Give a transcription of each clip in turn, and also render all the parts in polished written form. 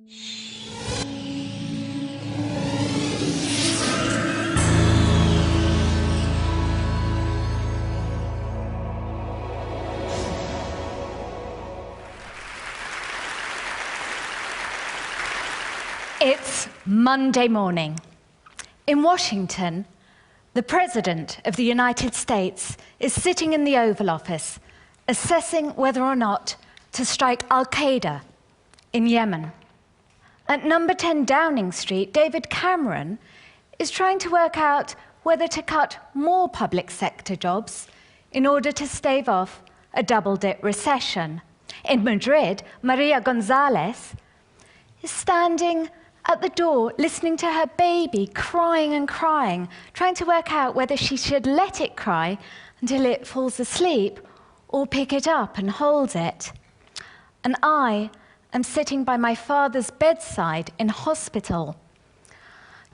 It's Monday morning. In Washington, the President of the United States is sitting in the Oval Office, assessing whether or not to strike Al-Qaeda in Yemen. At number 10 Downing Street, David Cameron is trying to work out whether to cut more public sector jobs in order to stave off a double-dip recession. In Madrid, Maria Gonzalez is standing at the door, listening to her baby crying and crying, trying to work out whether she should let it cry until it falls asleep or pick it up and hold it. And I am sitting by my father's bedside in hospital,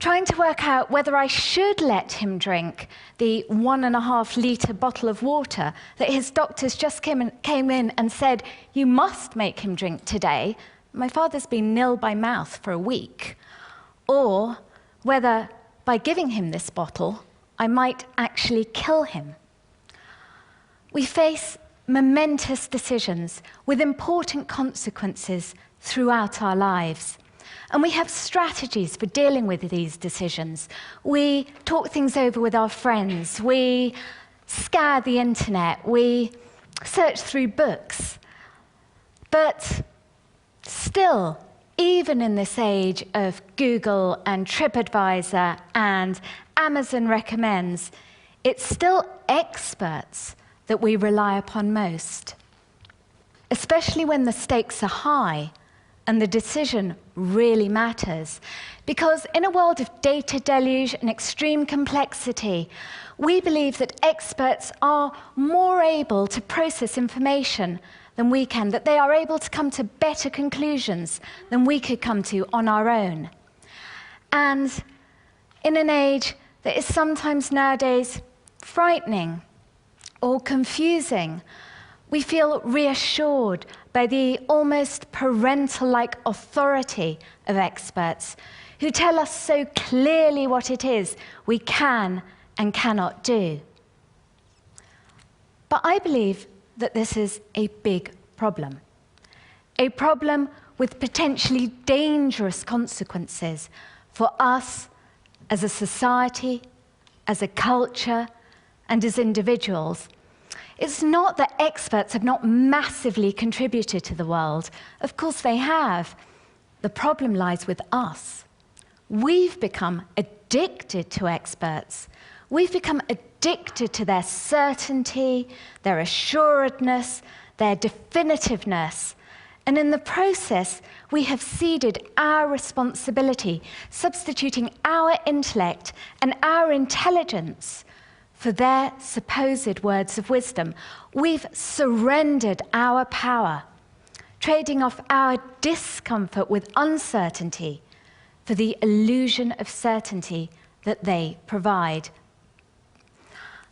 trying to work out whether I should let him drink the 1.5-litre bottle of water that his doctors just came in and said, "You must make him drink today." My father's been nil by mouth for a week. Or whether, by giving him this bottle, I might actually kill him. We face momentous decisions with important consequences throughout our lives. And we have strategies for dealing with these decisions. We talk things over with our friends. We scour the internet. We search through books. But still, even in this age of Google and TripAdvisor and Amazon Recommends, it's still experts that we rely upon most, especially when the stakes are high and the decision really matters. Because in a world of data deluge and extreme complexity, we believe that experts are more able to process information than we can, that they are able to come to better conclusions than we could come to on our own. And in an age that is sometimes nowadays frightening or confusing, we feel reassured by the almost parental-like authority of experts who tell us so clearly what it is we can and cannot do. But I believe that this is a big problem with potentially dangerous consequences for us as a society, as a culture, and as individuals. It's not that experts have not massively contributed to the world. Of course they have. The problem lies with us. We've become addicted to experts. We've become addicted to their certainty, their assuredness, their definitiveness. And in the process, we have ceded our responsibility, substituting our intellect and our intelligence for their supposed words of wisdom. We've surrendered our power, trading off our discomfort with uncertainty for the illusion of certainty that they provide.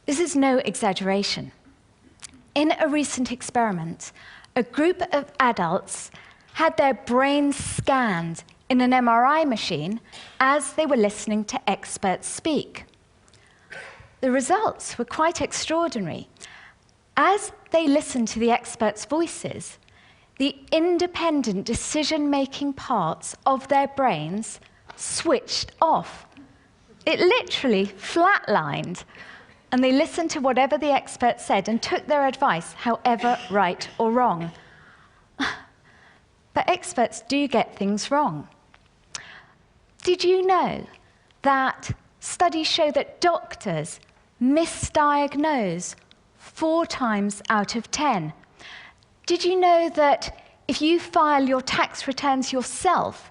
This is no exaggeration. In a recent experiment, a group of adults had their brains scanned in an MRI machine as they were listening to experts speak. The results were quite extraordinary. As they listened to the experts' voices, the independent decision-making parts of their brains switched off. It literally flatlined. And they listened to whatever the experts said and took their advice, however right or wrong. But experts do get things wrong. Did you know that studies show that doctors misdiagnose 4 times out of 10? Did you know that if you file your tax returns yourself,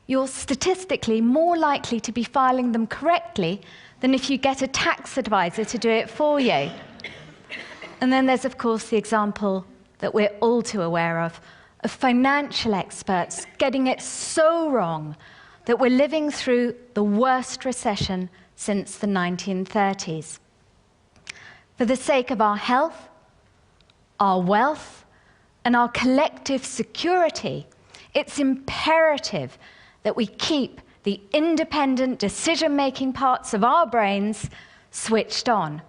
you're statistically more likely to be filing them correctly than if you get a tax advisor to do it for you? And then there's, of course, the example that we're all too aware of financial experts getting it so wrong that we're living through the worst recession since the 1930s. For the sake of our health, our wealth, and our collective security, It's imperative that we keep the independent decision-making parts of our brains switched on.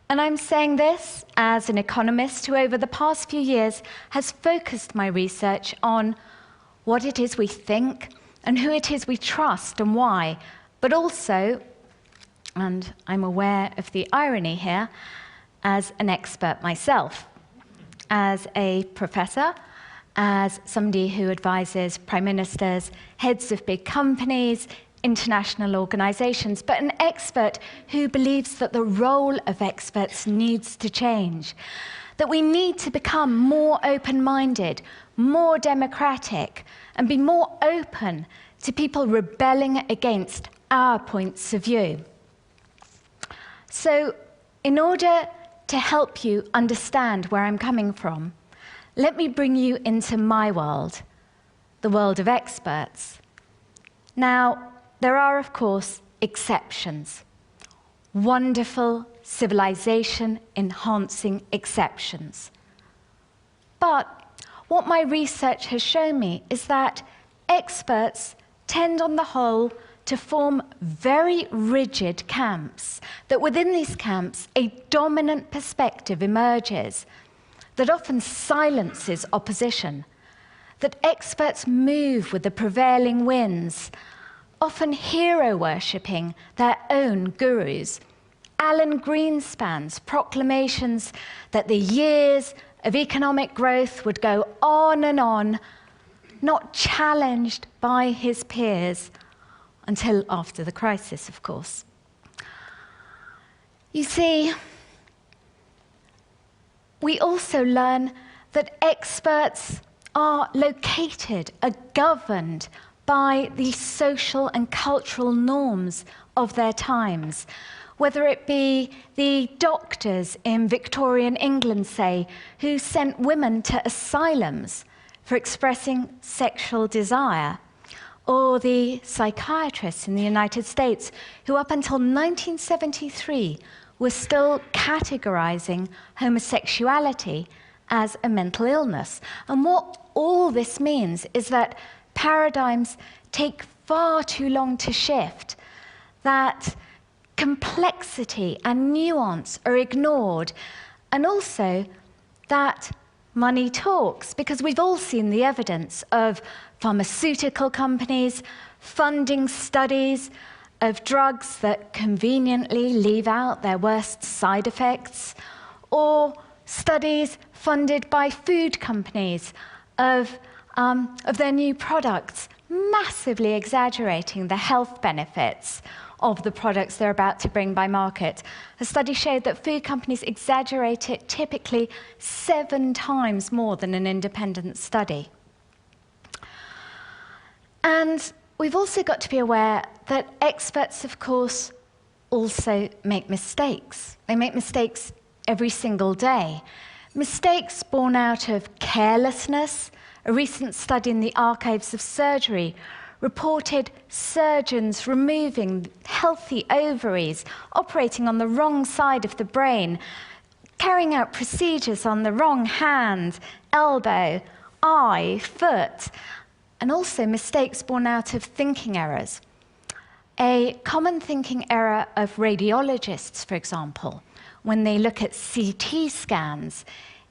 And I'm saying this as an economist who over the past few years has focused my research on what it is we think and who it is we trust and why, but also, and I'm aware of the irony here, as an expert myself, as a professor, as somebody who advises prime ministers, heads of big companies, international organizations, but an expert who believes that the role of experts needs to change, that we need to become more open-minded, more democratic, and be more open to people rebelling against our points of view. So, in order to help you understand where I'm coming from, let me bring you into my world, the world of experts. Now, there are, of course, exceptions. Wonderful, civilization-enhancing exceptions. But what my research has shown me is that experts tend, on the whole, to form very rigid camps, that within these camps, a dominant perspective emerges that often silences opposition, that experts move with the prevailing winds, often hero-worshipping their own gurus. Alan Greenspan's proclamations that the years of economic growth would go on and on, not challenged by his peers, until after the crisis, of course. You see, we also learn that experts are located, are governed by the social and cultural norms of their times, whether it be the doctors in Victorian England, say, who sent women to asylums for expressing sexual desire, or the psychiatrists in the United States who up until 1973 were still categorizing homosexuality as a mental illness. And what all this means is that paradigms take far too long to shift, that complexity and nuance are ignored, and also that money talks, because we've all seen the evidence of pharmaceutical companies funding studies of drugs that conveniently leave out their worst side effects, or studies funded by food companies of their new products, massively exaggerating the health benefits of the products they're about to bring by market. A study showed that food companies exaggerate it typically 7 times more than an independent study. And we've also got to be aware that experts, of course, also make mistakes. They make mistakes every single day. Mistakes born out of carelessness. A recent study in the Archives of Surgery reported surgeons removing healthy ovaries, operating on the wrong side of the brain, carrying out procedures on the wrong hand, elbow, eye, foot, and also mistakes born out of thinking errors. A common thinking error of radiologists, for example, when they look at CT scans,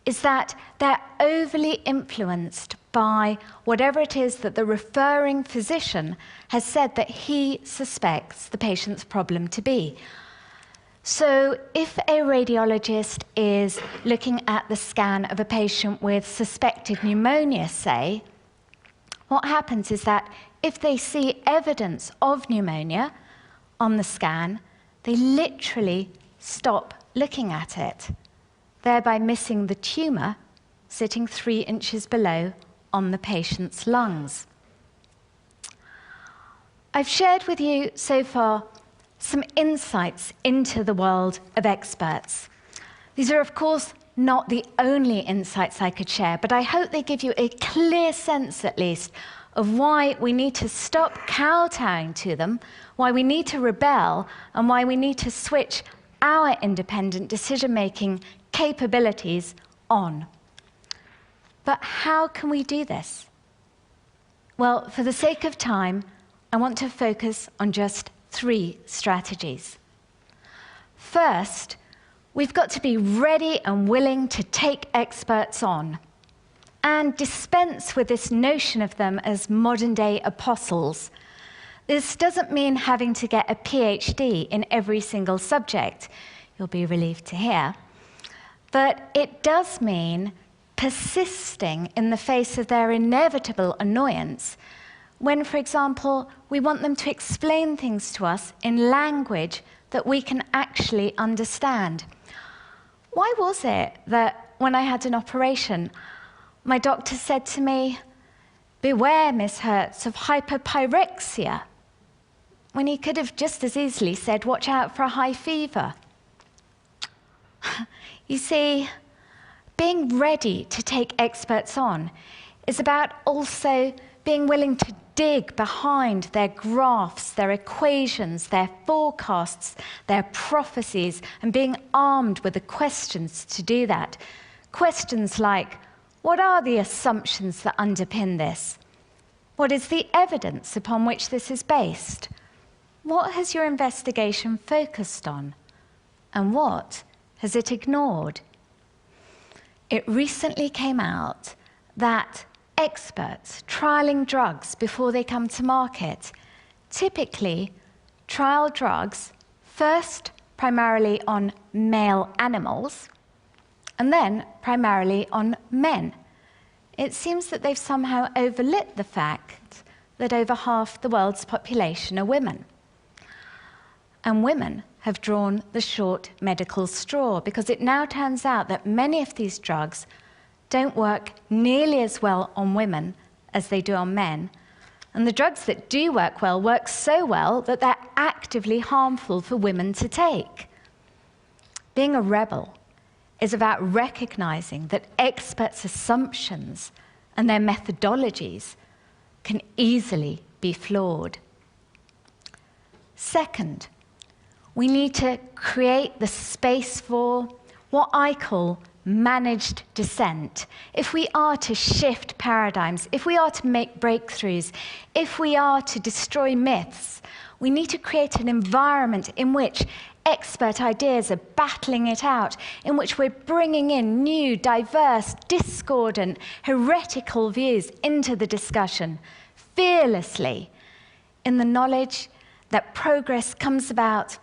is that they're overly influenced by whatever it is that the referring physician has said that he suspects the patient's problem to be. So if a radiologist is looking at the scan of a patient with suspected pneumonia, say, what happens is that if they see evidence of pneumonia on the scan, they literally stop looking at it, thereby missing the tumor sitting 3 inches below on the patient's lungs. I've shared with you so far some insights into the world of experts. These are, of course, not the only insights I could share, but I hope they give you a clear sense, at least, of why we need to stop kowtowing to them, why we need to rebel, and why we need to switch our independent decision-making capabilities on. But how can we do this? Well, for the sake of time, I want to focus on just 3 strategies. First, we've got to be ready and willing to take experts on and dispense with this notion of them as modern-day apostles. This doesn't mean having to get a PhD in every single subject, you'll be relieved to hear, but it does mean persisting in the face of their inevitable annoyance when, for example, we want them to explain things to us in language that we can actually understand. Why was it that when I had an operation, my doctor said to me, "Beware, Miss Hertz, of hyperpyrexia," when he could have just as easily said, "Watch out for a high fever"? You see, being ready to take experts on is about also being willing to dig behind their graphs, their equations, their forecasts, their prophecies, and being armed with the questions to do that. Questions like, what are the assumptions that underpin this? What is the evidence upon which this is based? What has your investigation focused on? And what has it ignored? It recently came out that experts trialing drugs before they come to market typically trial drugs first primarily on male animals and then primarily on men. It seems that they've somehow overlooked the fact that over half the world's population are women. And women have drawn the short medical straw because it now turns out that many of these drugs don't work nearly as well on women as they do on men. And the drugs that do work so well that they're actively harmful for women to take. Being a rebel is about recognizing that experts' assumptions and their methodologies can easily be flawed. Second, we need to create the space for what I call managed dissent. If we are to shift paradigms, if we are to make breakthroughs, if we are to destroy myths, we need to create an environment in which expert ideas are battling it out, in which we're bringing in new, diverse, discordant, heretical views into the discussion, fearlessly, in the knowledge that progress comes about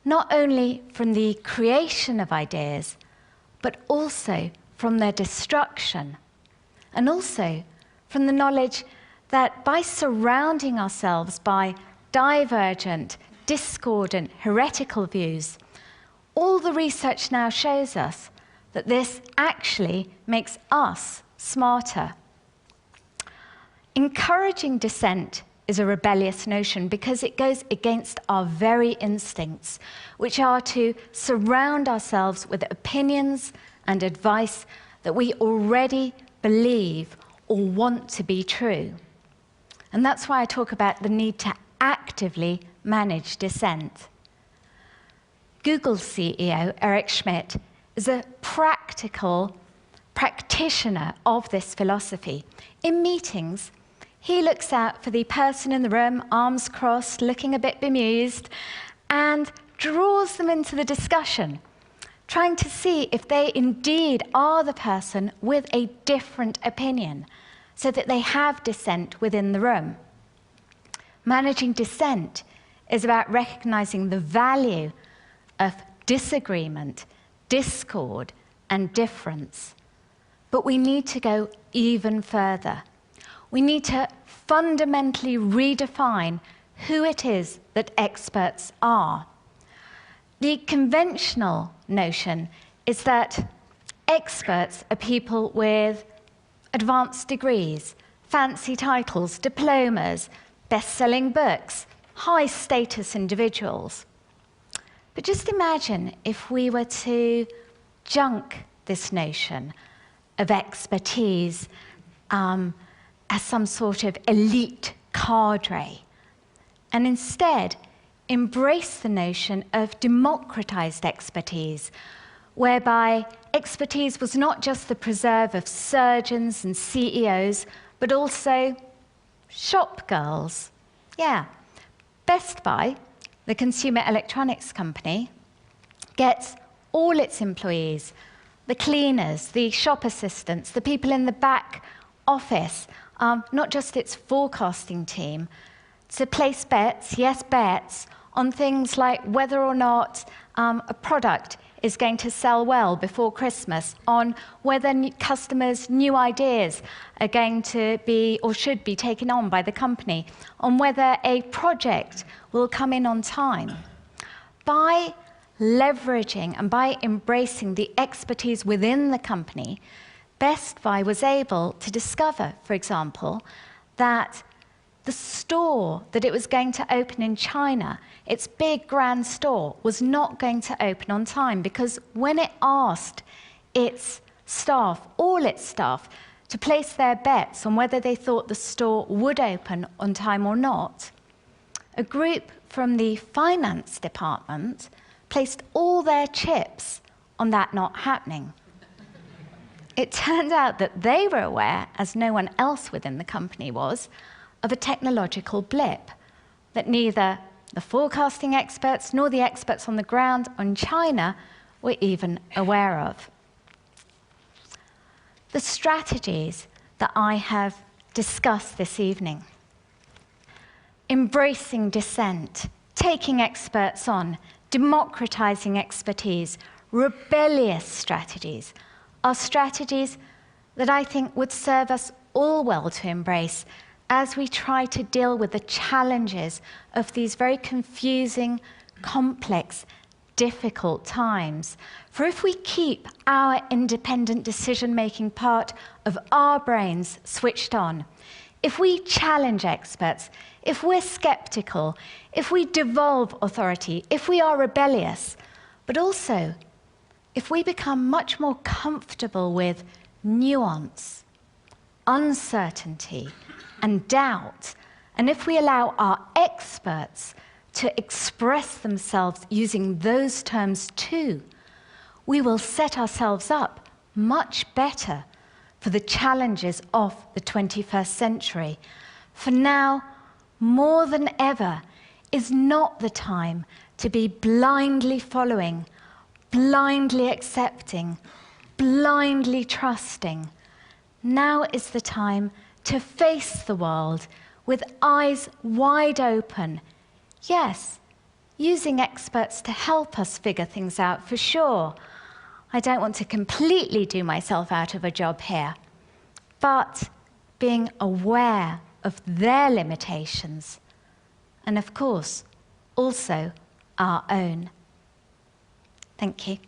not only from the creation of ideas, but also from their destruction, and also from the knowledge that by surrounding ourselves by divergent, discordant, heretical views, all the research now shows us that this actually makes us smarter. Encouraging dissent is a rebellious notion because it goes against our very instincts, which are to surround ourselves with opinions and advice that we already believe or want to be true. And that's why I talk about the need to actively manage dissent. Google CEO Eric Schmidt is a practical practitioner of this philosophy. In meetings, he looks out for the person in the room, arms crossed, looking a bit bemused, and draws them into the discussion, trying to see if they indeed are the person with a different opinion, so that they have dissent within the room. Managing dissent is about recognizing the value of disagreement, discord, and difference. But we need to go even further. We need to fundamentally redefine who it is that experts are. The conventional notion is that experts are people with advanced degrees, fancy titles, diplomas, best-selling books, high-status individuals. But just imagine if we were to junk this notion of expertise as some sort of elite cadre, and instead embrace the notion of democratized expertise, whereby expertise was not just the preserve of surgeons and CEOs, but also shop girls. Yeah. Best Buy, the consumer electronics company, gets all its employees, the cleaners, the shop assistants, the people in the back office, not just its forecasting team, to place bets, yes, bets, on things like whether or not a product is going to sell well before Christmas, on whether customers' new ideas are going to be or should be taken on by the company, on whether a project will come in on time. By leveraging and by embracing the expertise within the company, Best Buy was able to discover, for example, that the store that it was going to open in China, its big grand store, was not going to open on time, because when it asked its staff, all its staff, to place their bets on whether they thought the store would open on time or not, a group from the finance department placed all their chips on that not happening. It turned out that they were aware, as no one else within the company was, of a technological blip that neither the forecasting experts nor the experts on the ground in China were even aware of. The strategies that I have discussed this evening: embracing dissent, taking experts on, democratizing expertise, rebellious strategies, are strategies that I think would serve us all well to embrace as we try to deal with the challenges of these very confusing, complex, difficult times. For if we keep our independent decision-making part of our brains switched on, if we challenge experts, if we're skeptical, if we devolve authority, if we are rebellious, but also if we become much more comfortable with nuance, uncertainty, and doubt, and if we allow our experts to express themselves using those terms too, we will set ourselves up much better for the challenges of the 21st century. For now, more than ever, is not the time to be blindly following, blindly accepting, blindly trusting. Now is the time to face the world with eyes wide open. Yes, using experts to help us figure things out, for sure. I don't want to completely do myself out of a job here, but being aware of their limitations, and of course, also our own. Thank you.